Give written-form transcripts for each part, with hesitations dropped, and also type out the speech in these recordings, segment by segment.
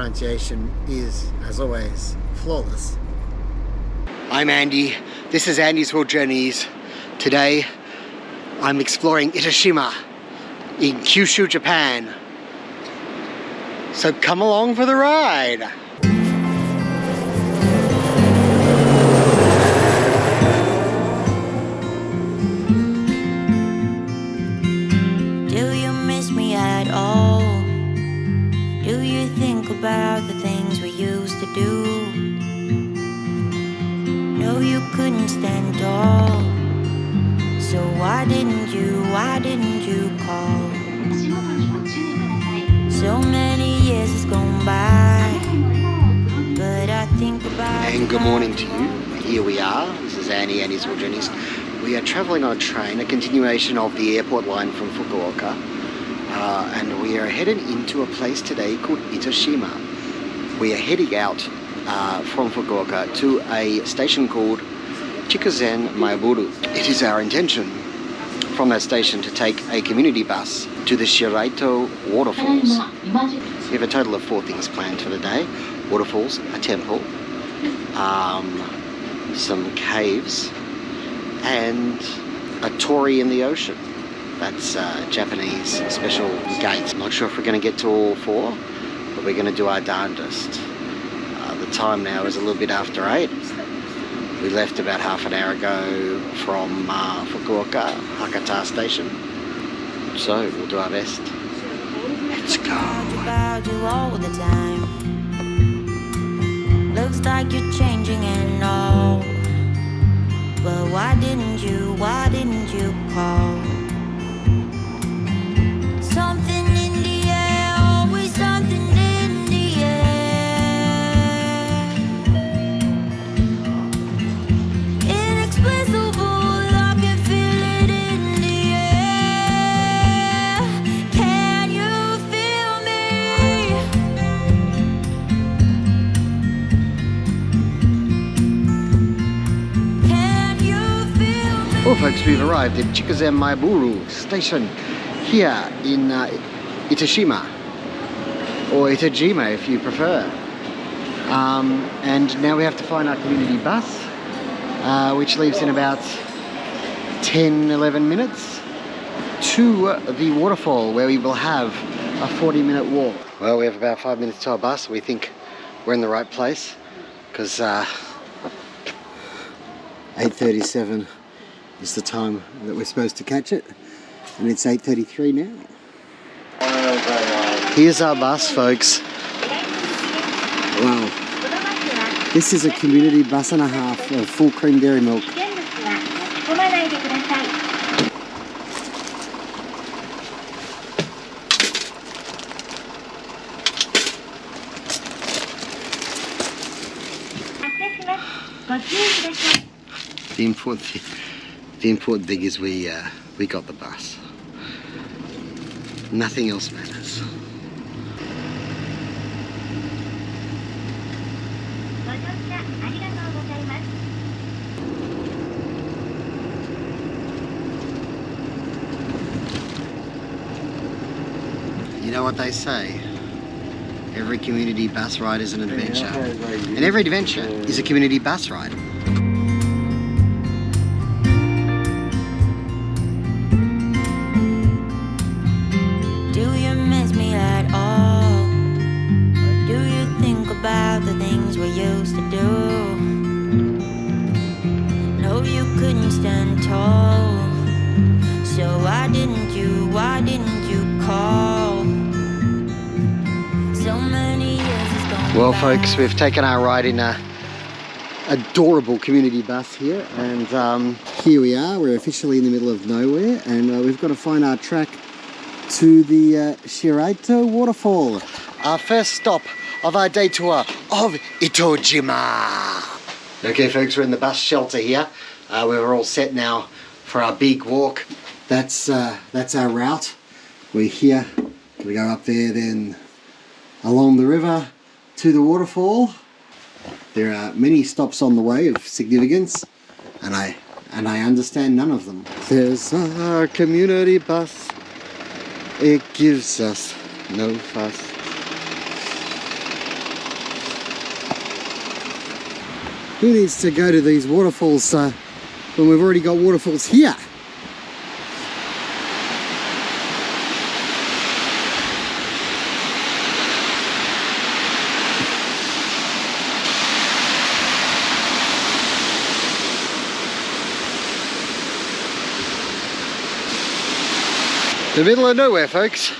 pronunciation is, as always, flawless. I'm Andy. This is Andy's World Journeys. Today, I'm exploring Itoshima in Kyushu, Japan. So come along for the ride. About the things we used to do. No, you couldn't stand tall. So why didn't you call? So many years has gone by, but I think about. And good morning to you. Here we are. This is Andy's World Journeys. We are traveling on a train, a continuation of the airport line from Fukuoka. And we are headed into a place today called Itoshima. We are heading out from Fukuoka to a station called Chikuzen, Maeburu. It is our intention from that station to take a community bus to the Shiraito Waterfalls. We have a total of 4 things planned for the day. Waterfalls, a temple, some caves, and a torii in the ocean. That's Japanese special gates. Not sure if we're going to get to all 4, but we're going to do our darndest. The time now is a little bit after 8. We left about half an hour ago from Fukuoka, Hakata station. So we'll do our best. Let's go. About you all the time. Looks like you're changing and all. But why didn't you call? Something in the air, always something in the air. Inexplicable, I can feel it in the air. Can you feel me? Can you feel me? Well folks, we've arrived at Chikuzen Maeburu station here in Itoshima, or Itojima if you prefer. And now we have to find our community bus, which leaves in about 10-11 minutes to the waterfall, where we will have a 40-minute walk. Well, we have about 5 minutes to our bus. We think we're in the right place because 8:37 is the time that we're supposed to catch it. And it's 8:33 now. Here's our bus, folks. Wow. This is a community bus and a half of full cream dairy milk. The important thing is we got the bus. Nothing else matters. You know what they say? Every community bus ride is an adventure. And every adventure is a community bus ride. About the things we used to do. No, you couldn't stand tall. So why didn't you call? So many years has gone Well by. folks, we've taken our ride in a adorable community bus here, and here we are. We're officially in the middle of nowhere, and we've got to find our track to the Shiraito Waterfall. Our first stop of our day tour of Itojima. Okay folks, we're in the bus shelter here. We're all set now for our big walk. That's our route. We're here. We go up there, then along the river to the waterfall. There are many stops on the way of significance, and I understand none of them. There's our community bus. It gives us no fuss. Who needs to go to these waterfalls when we've already got waterfalls here? The middle of nowhere, folks.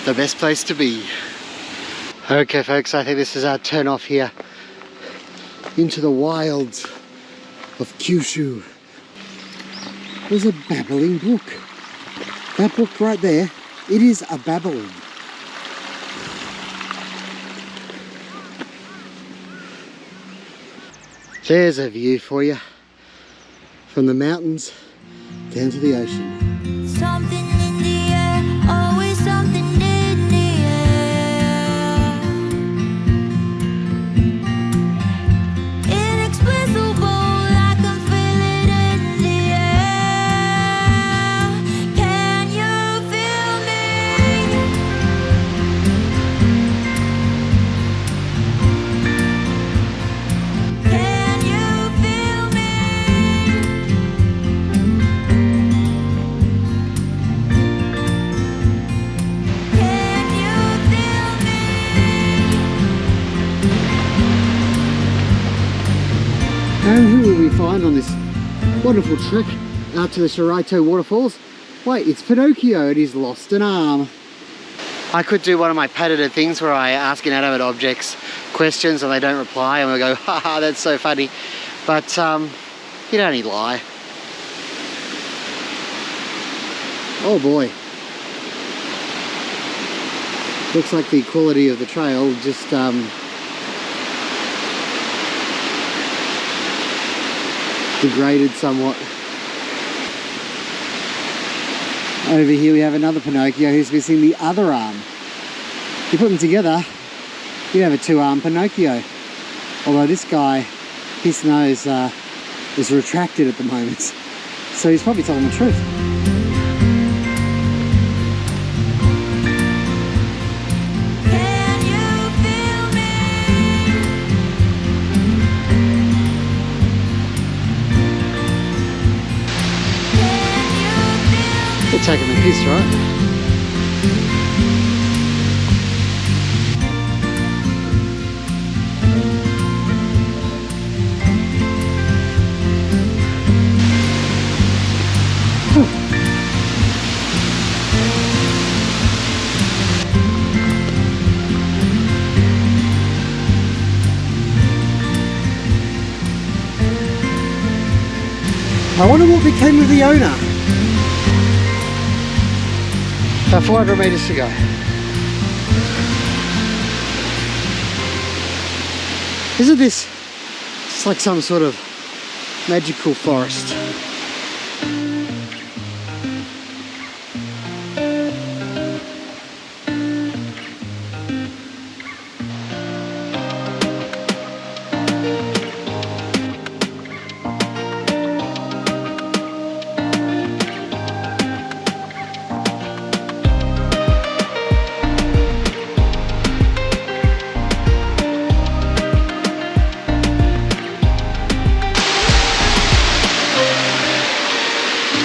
The best place to be. Okay, folks, I think this is our turn off here into the wilds of Kyushu. There's a babbling brook. That brook right there, it is a babbling. There's a view for you from the mountains down to the ocean. Something in the air, always something in the air. Inexplicable, I can feel it in the air. Can you feel me? Can you feel me? Can you feel me? And who will we find on this wonderful trek out to the Shiraito Waterfalls? Wait, it's Pinocchio and he's lost an arm. I could do one of my patented things where I ask inanimate objects questions and they don't reply and we go, haha, that's so funny. But you'd only lie. Oh boy. Looks like the quality of the trail just degraded somewhat. Over here we have another Pinocchio who's missing the other arm. If you put them together, you have a two-armed Pinocchio. Although this guy, his nose is retracted at the moment. So he's probably telling the truth. Can you feel me? Can you feel me? They're taking the piss, right? I wonder what became of the owner. About 400 meters to go. Isn't this just like some sort of magical forest?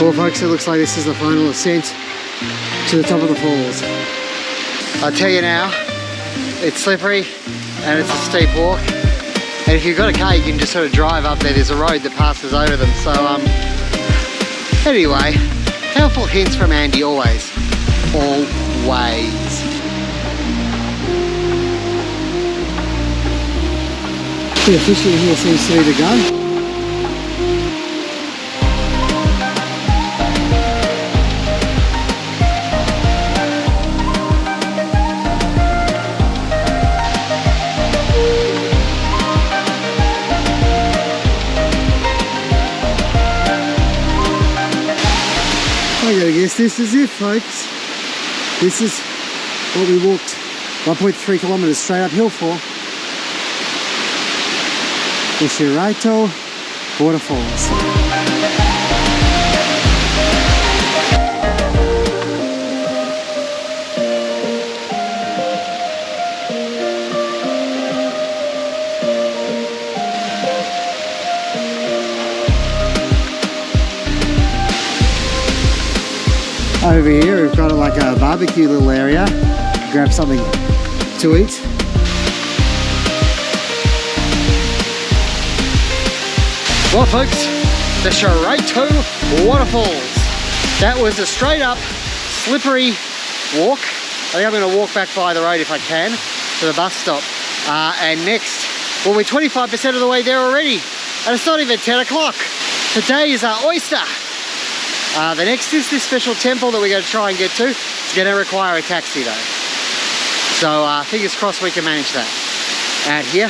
Well folks, it looks like this is the final ascent to the top of the falls. I'll tell you now, it's slippery and it's a steep walk. And if you've got a car, you can just sort of drive up there. There's a road that passes over them. So anyway, helpful hints from Andy always. Always. The fishing here seems to be the go. I guess this is it, folks. This is what we walked 1.3 kilometers straight uphill for. The Shiraito Waterfalls. over here. We've got like a barbecue little area. Grab something to eat. Well folks, the Shiraito Waterfalls. That was a straight up, slippery walk. I think I'm going to walk back by the road if I can to the bus stop. And next, well, we're 25% of the way there already. And it's not even 10 o'clock. Today is our oyster. The next is this special temple that we're going to try and get to. It's going to require a taxi though. So fingers crossed we can manage that out here.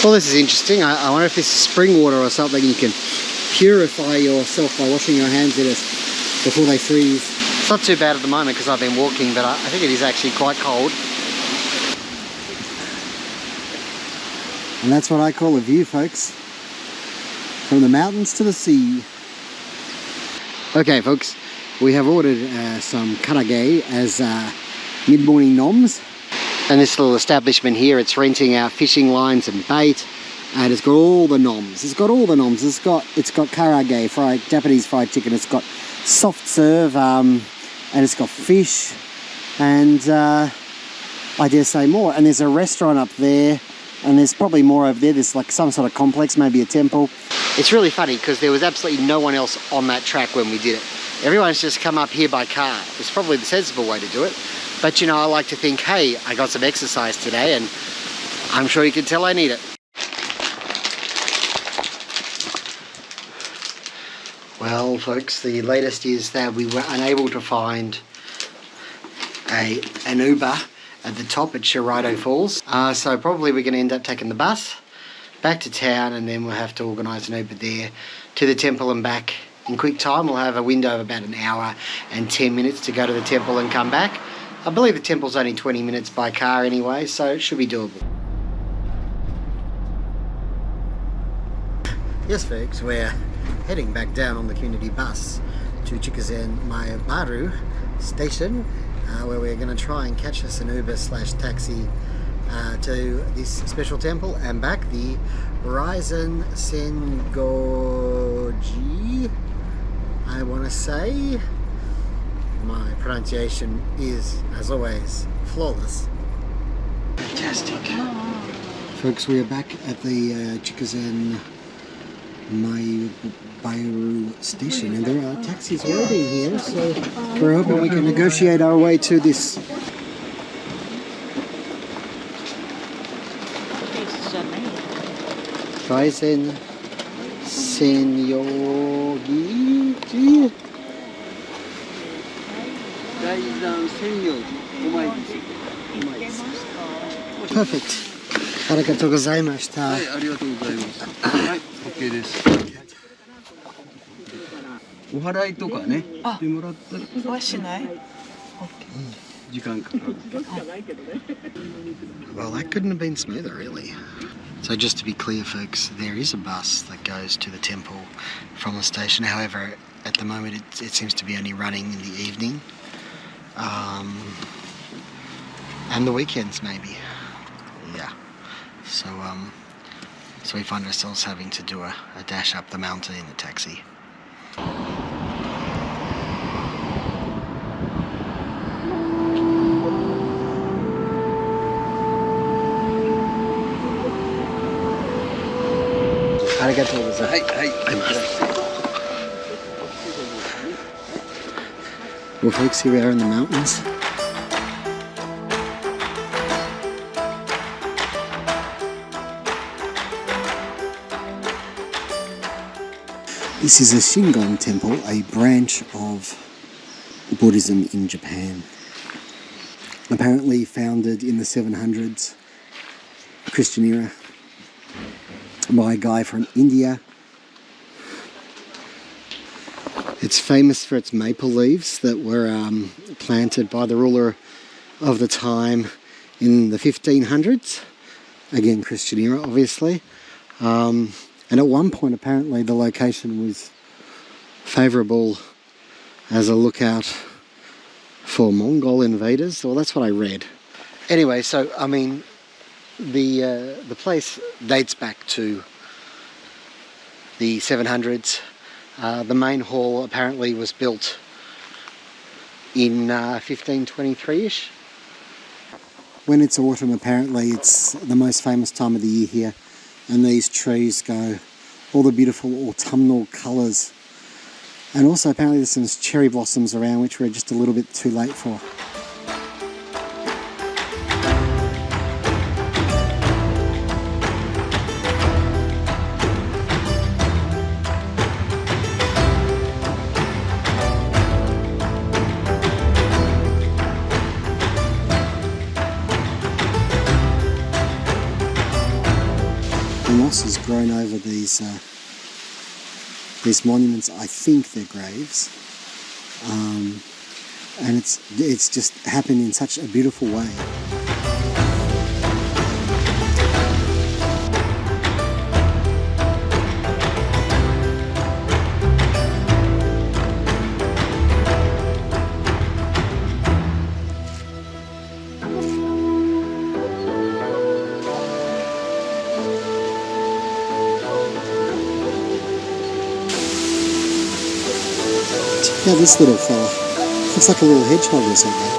Well, this is interesting. I wonder if this is spring water or something. You can purify yourself by washing your hands in it before they freeze. It's not too bad at the moment because I've been walking, but I think it is actually quite cold. And that's what I call a view, folks. From the mountains to the sea. Okay, folks, we have ordered some karage as mid-morning noms. And this little establishment here, it's renting out fishing lines and bait, and it's got all the noms. It's got all the noms. It's got karage, Japanese fried chicken. It's got soft serve, and it's got fish, and I dare say more. And there's a restaurant up there, and there's probably more over there. There's like some sort of complex, maybe a temple. It's really funny because there was absolutely no one else on that track when we did it. Everyone's just come up here by car. It's probably the sensible way to do it. But you know, I like to think, hey, I got some exercise today, and I'm sure you can tell I need it. Well, folks, the latest is that we were unable to find an Uber at the top at Shiraito Falls. So probably we're going to end up taking the bus back to town, and then we'll have to organise an Uber there to the temple and back in quick time. We'll have a window of about an hour and 10 minutes to go to the temple and come back. I believe the temple's only 20 minutes by car anyway, so it should be doable. Yes folks, we're heading back down on the community bus to Chikuzen Maeburu station, where we're going to try and catch us an Uber / taxi to this special temple and back, the Raizansenyoggi, I want to say. My pronunciation is, as always, flawless. Fantastic. Folks, we are back at the Chikuzen Maeburu station, and there are taxis waiting here, so we're hoping we can negotiate our way to this. Raizansenyoggi. Perfect. Arigatou gozaimashita. Well, that couldn't have been smoother, really. So just to be clear, folks, there is a bus that goes to the temple from the station. However, at the moment it seems to be only running in the evening. And the weekends maybe. Yeah. So we find ourselves having to do a dash up the mountain in a taxi. Arigatou gozaimasu. Well folks, here we are in the mountains. This is a Shingon temple, a branch of Buddhism in Japan. Apparently founded in the 700s, Christian era, by a guy from India. It's famous for its maple leaves that were planted by the ruler of the time in the 1500s. Again, Christian era, obviously. And at one point, apparently, the location was favourable as a lookout for Mongol invaders. Well, that's what I read. Anyway, so, I mean, the place dates back to the 700s. The main hall apparently was built in 1523-ish. When it's autumn, apparently it's the most famous time of the year here, and these trees go all the beautiful autumnal colours. And also apparently there's some cherry blossoms around, which we're just a little bit too late for. The moss has grown over these monuments. I think they're graves, and it's just happened in such a beautiful way. Yeah, this little fella looks like a little hedgehog or something.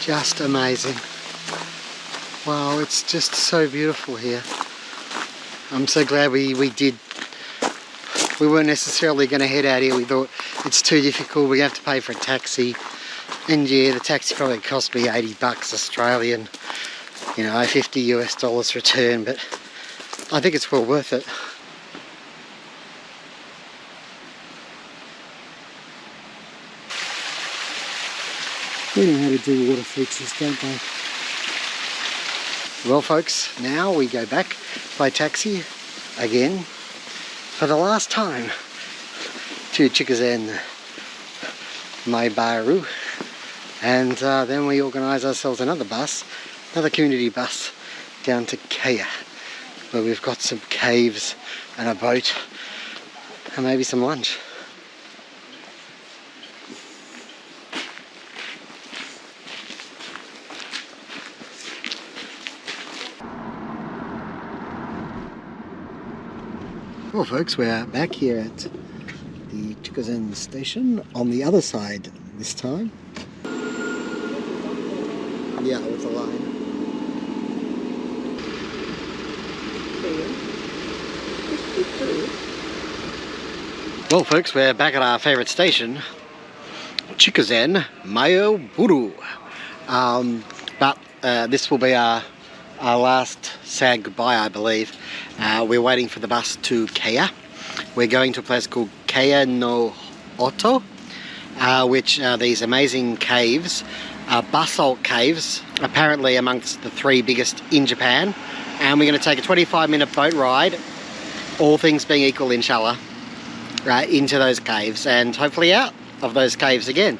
Just amazing. Wow, it's just so beautiful here. I'm so glad we weren't necessarily going to head out here. We thought it's too difficult, we're going to have to pay for a taxi. And yeah, the taxi probably cost me 80 bucks Australian, you know, $50 US return, but I think it's well worth it. They know how to do water features, don't they? Well folks, now we go back by taxi again for the last time to Chikuzen, Maeburu, and then we organise ourselves another bus, another community bus down to Keya, where we've got some caves and a boat and maybe some lunch. Well folks, we're back here at the Chikuzen station, on the other side this time. Yeah, with the line. Well folks, we're back at our favourite station, Chikuzen Maeburu. But this will be our last sad goodbye, I believe. We're waiting for the bus to Keya. We're going to a place called Keya No Ohto, which are these amazing caves, basalt caves, apparently amongst the 3 biggest in Japan. And we're going to take a 25-minute boat ride, all things being equal, inshallah, into those caves and hopefully out of those caves again.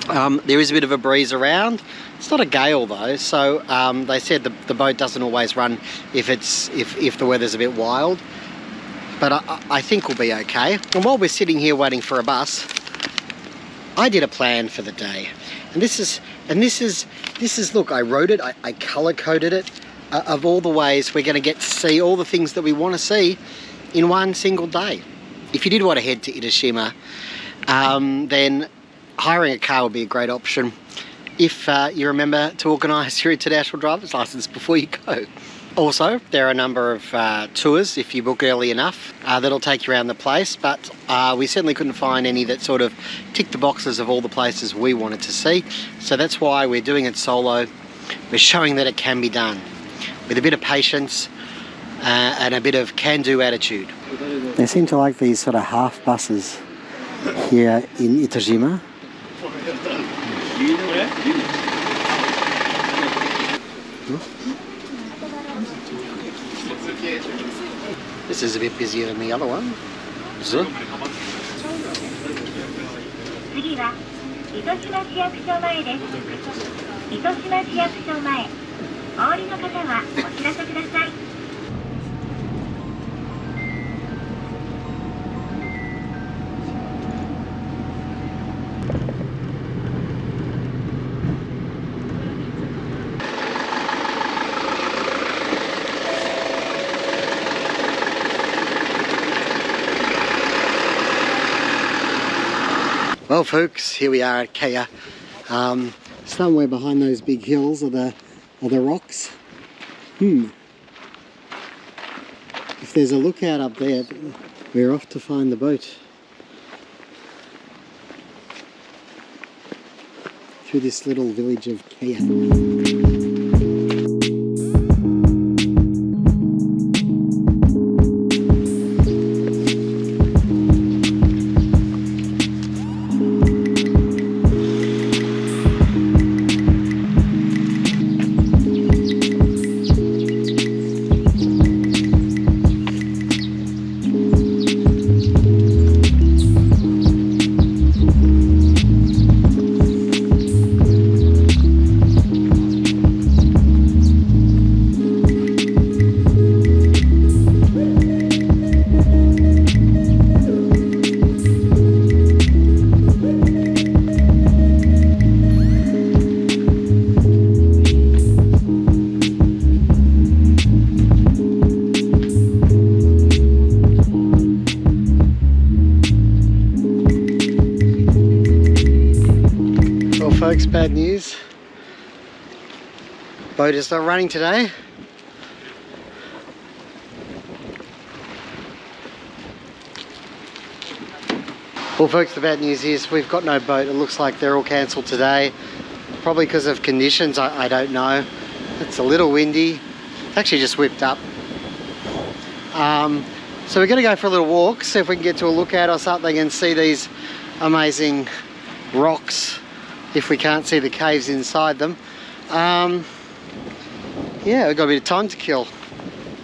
There is a bit of a breeze around. It's not a gale though, so they said the boat doesn't always run if the weather's a bit wild, but I think we'll be okay. And while we're sitting here waiting for a bus, I did a plan for the day, and this is look, I wrote it, I color coded it, of all the ways we're going to get to see all the things that we want to see in one single day. If you did want to head to Itoshima, then hiring a car would be a great option if you remember to organise your international driver's licence before you go. Also, there are a number of tours, if you book early enough, that'll take you around the place, but we certainly couldn't find any that sort of ticked the boxes of all the places we wanted to see. So that's why we're doing it solo. We're showing that it can be done with a bit of patience and a bit of can-do attitude. They seem to like these sort of half buses here in Itoshima. This is a bit busier than the other one. So. 次は糸島市役所前です。糸島市役所前。お降りの方はお知らせください。Well folks, here we are at Keya. Somewhere behind those big hills are the rocks. If there's a lookout up there, we're off to find the boat. Through this little village of Keya. Folks, bad news. Boat is not running today. Well folks, the bad news is we've got no boat. It looks like they're all cancelled today. Probably because of conditions, I don't know. It's a little windy. It's actually just whipped up. So we're going to go for a little walk, see if we can get to a lookout or something and see these amazing rocks if we can't see the caves inside them. Yeah, we've got a bit of time to kill,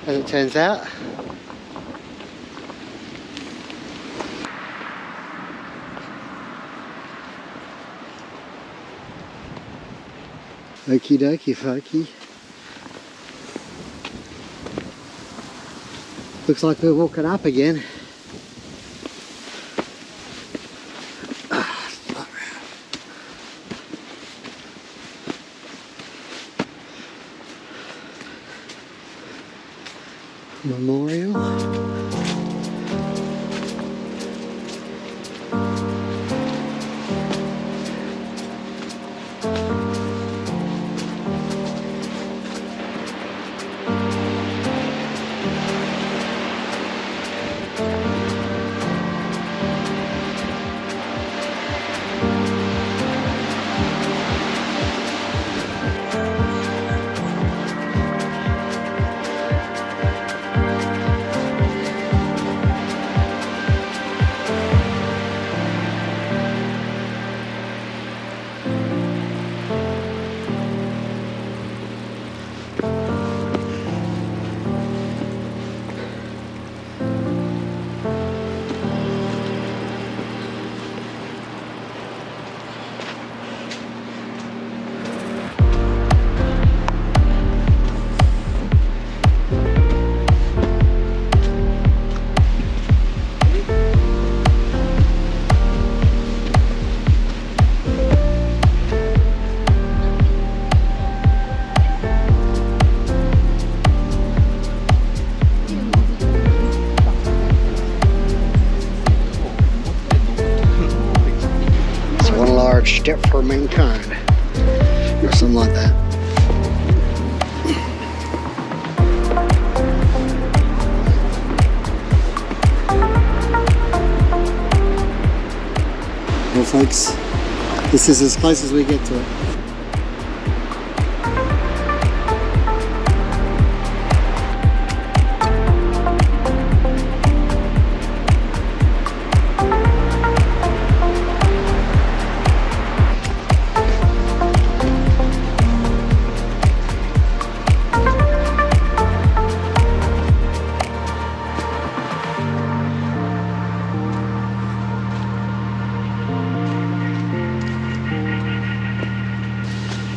as it turns out. Okie dokie, folky. Looks like we're walking up again. Memorial. death for mankind, or something like that. Well folks, this is as close as we get to it.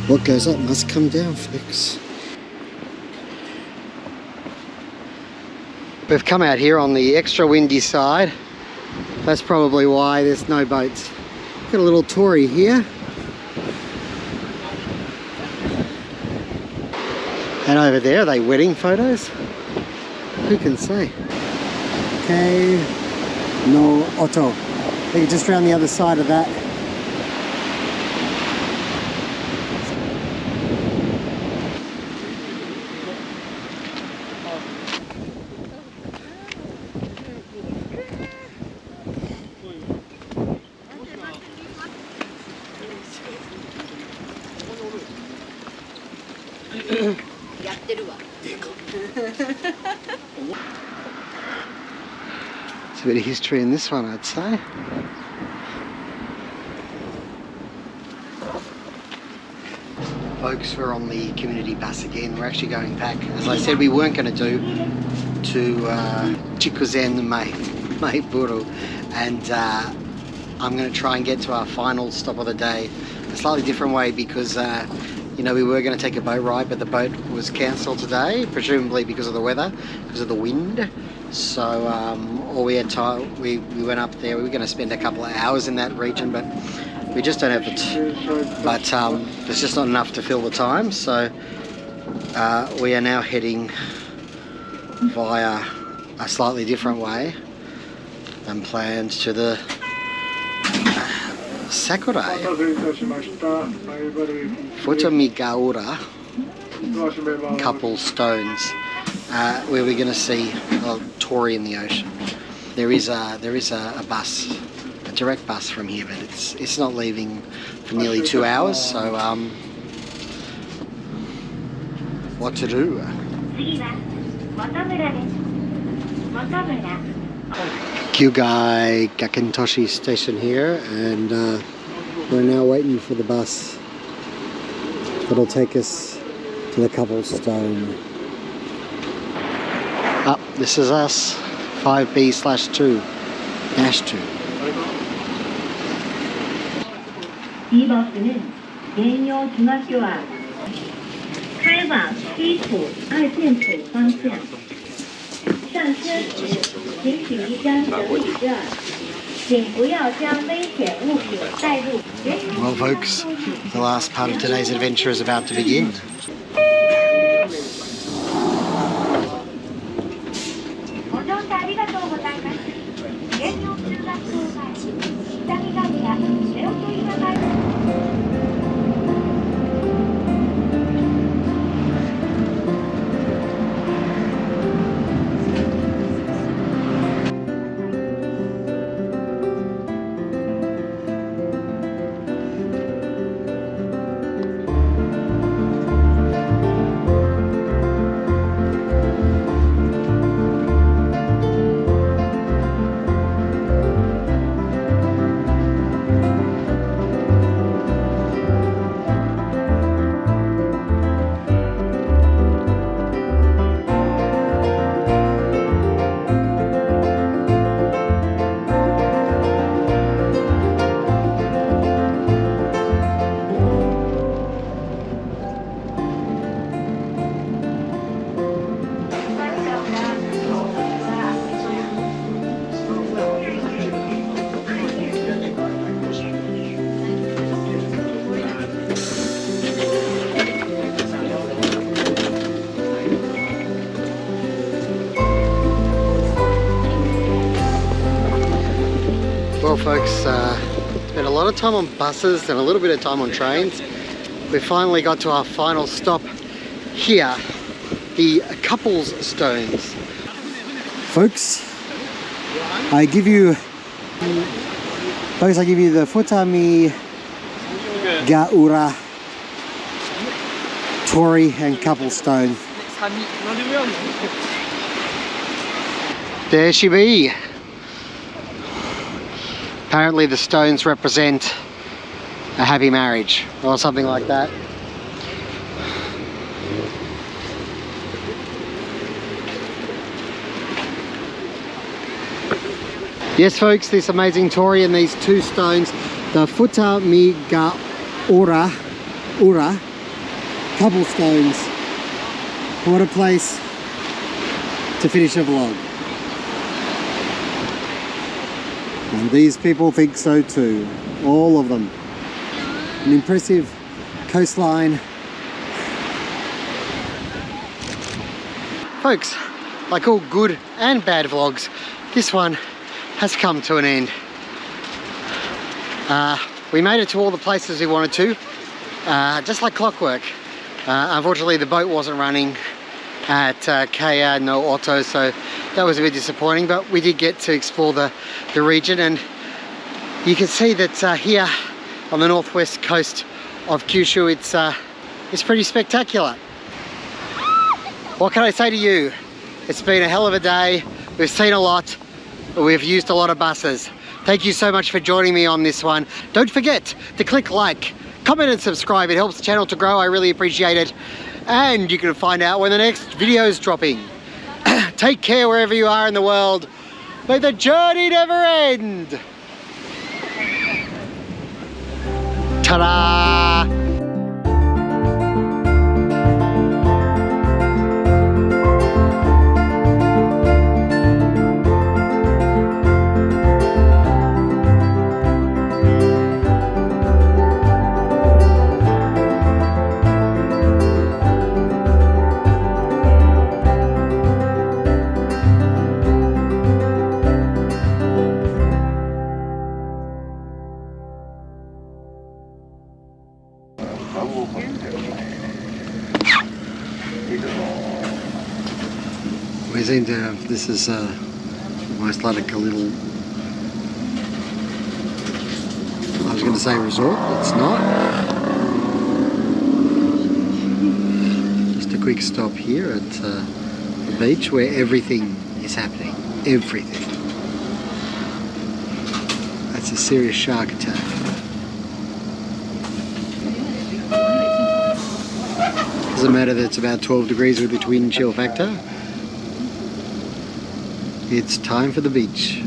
What goes up must come down, folks. We've come out here on the extra windy side. That's probably why there's no boats. Got a little Tory here. And over there, are they wedding photos? Who can say? Keya No Ohto. I think just around the other side of that. There's a bit of history in this one, I'd say. Folks, we're on the community bus again. We're actually going back, as I said we weren't going to do, to Chikuzen Maeburu, and I'm going to try and get to our final stop of the day a slightly different way because you know, we were going to take a boat ride, but the boat was cancelled today, presumably because of the weather, because of the wind. So all we had time, we went up there. We were going to spend a couple of hours in that region, but we just don't have the but there's just not enough to fill the time. So we are now heading via a slightly different way than planned to the Sakurai Futamigaura couple stones, where we're going to see a Tory in the ocean. There is a bus, a direct bus from here, but it's not leaving for nearly 2 hours. So what to do? Kyugai Gakentoshi station here, and we're now waiting for the bus that'll take us to the couple stone. This is us, 5B/2-2. 이 버스는 내년 중학교와开往1土2线谱方向。上车时，请取一张整理证，请不要将危险物品带入。Well folks, the last part of today's adventure is about to begin. ご乗車ありがとうございます。芸能中学校前、Futamigaura、レオトリマ前。Well folks, it's been a lot of time on buses and a little bit of time on trains. We finally got to our final stop here, the Couples Stones. Folks, I give you the Futamigaura, Tori and Couple Stone. There she be. Apparently the stones represent a happy marriage or something like that. Yes folks, this amazing Tori and these two stones, the Futamigaura Couple Stones. What a place to finish a vlog. And these people think so too, all of them. An impressive coastline. Folks, like all good and bad vlogs, this one has come to an end. We made it to all the places we wanted to, just like clockwork. Unfortunately the boat wasn't running at Keya No Ohto, so that was a bit disappointing, but we did get to explore the region, and you can see that here on the northwest coast of Kyushu it's pretty spectacular. What can I say to you? It's been a hell of a day. We've seen a lot. We've used a lot of buses. Thank you so much for joining me on this one. Don't forget to click like, comment and subscribe. It helps the channel to grow. I really appreciate it. And you can find out when the next video is dropping. Take care wherever you are in the world. May the journey never end. Ta-da! We seem to have, this is almost like a little, I was going to say resort, it's not. Just a quick stop here at the beach where everything is happening, everything. That's a serious shark attack. Doesn't matter that it's about 12 degrees with the twin chill factor. It's time for the beach.